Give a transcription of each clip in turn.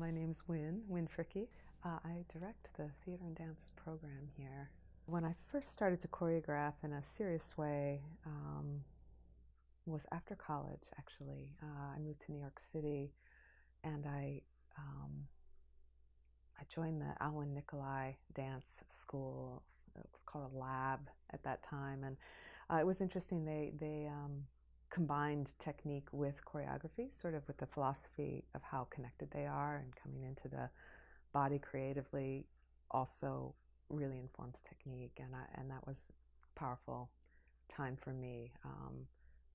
My name's Wynn Fricky. I direct the theater and dance program here. When I first started to choreograph in a serious way was after college, actually. I moved to New York City, and I joined the Alwyn Nicolai dance school, called a lab at that time, and it was interesting. They combined technique with choreography, sort of with the philosophy of how connected they are, and coming into the body creatively also really informs technique, and that was a powerful time for me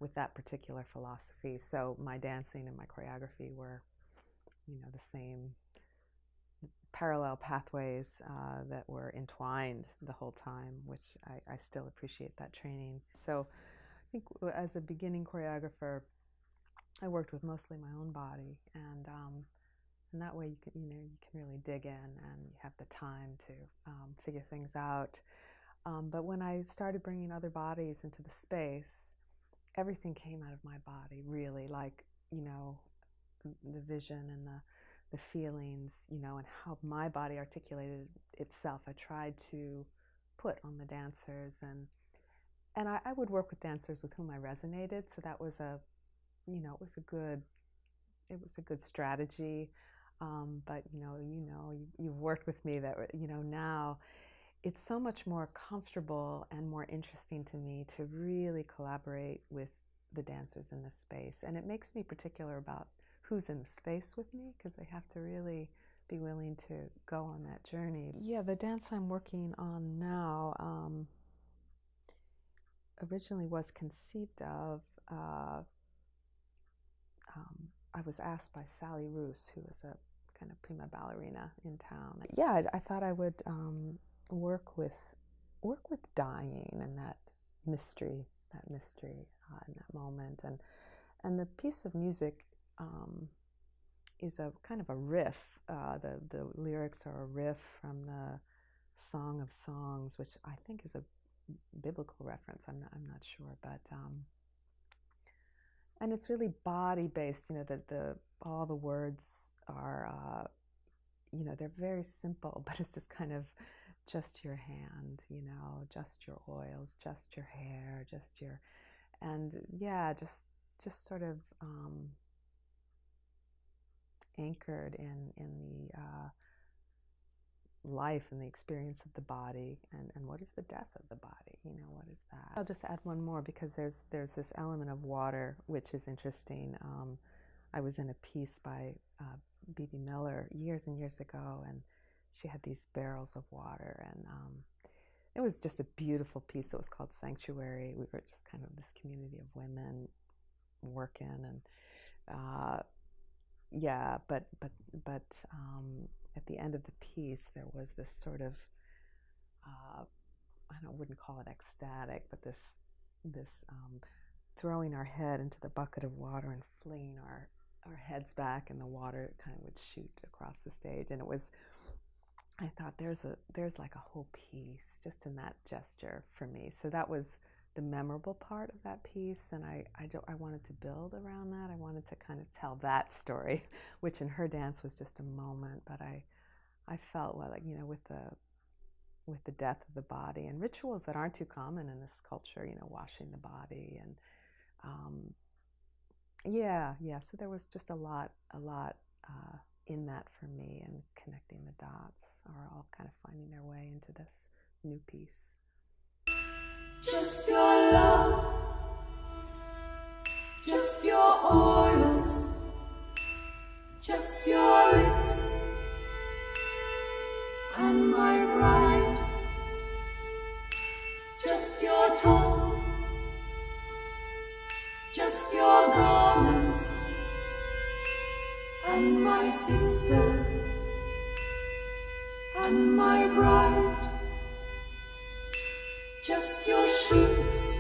with that particular philosophy. So my dancing and my choreography were, the same parallel pathways that were entwined the whole time, which I still appreciate that training. So I think as a beginning choreographer, I worked with mostly my own body, and that way you can really dig in, and you have the time to figure things out. But when I started bringing other bodies into the space, everything came out of my body, really, like, the vision and the feelings, and how my body articulated itself. I tried to put on the dancers, and I would work with dancers with whom I resonated. So that was it was a good strategy. But you've worked with me that now it's so much more comfortable and more interesting to me to really collaborate with the dancers in this space, and it makes me particular about who's in the space with me, because they have to really be willing to go on that journey. Yeah, the dance I'm working on now originally was conceived of. I was asked by Sally Roos, who is a kind of prima ballerina in town. Yeah, I thought I would work with dying and that mystery in that moment, and the piece of music is a kind of a riff. The lyrics are a riff from the Song of Songs, which I think is a biblical reference. I'm not sure, but and it's really body based. All the words are they're very simple, but it's just kind of just your hand, just your oils, just your hair, just sort of anchored in the life and the experience of the body, and what is the death of the body? What is that? I'll just add one more, because there's this element of water which is interesting. I was in a piece by B.B. Miller years and years ago, and she had these barrels of water, and it was just a beautiful piece. It was called Sanctuary. We were just kind of this community of women working, and but at the end of the piece, there was this sort of I wouldn't call it ecstatic, but this throwing our head into the bucket of water and flinging our heads back, and the water kind of would shoot across the stage. And it was, I thought, there's like a whole piece just in that gesture for me. So that was the memorable part of that piece, and I wanted to build around that. I wanted to kind of tell that story, which in her dance was just a moment, but I felt, well, like, with the death of the body and rituals that aren't too common in this culture, washing the body, and so there was just a lot in that for me, and connecting the dots are all kind of finding their way into this new piece. Just your love, just your oils, just your lips, and my bride, just your tongue, just your garments, and my sister, and my bride. Just your sheets,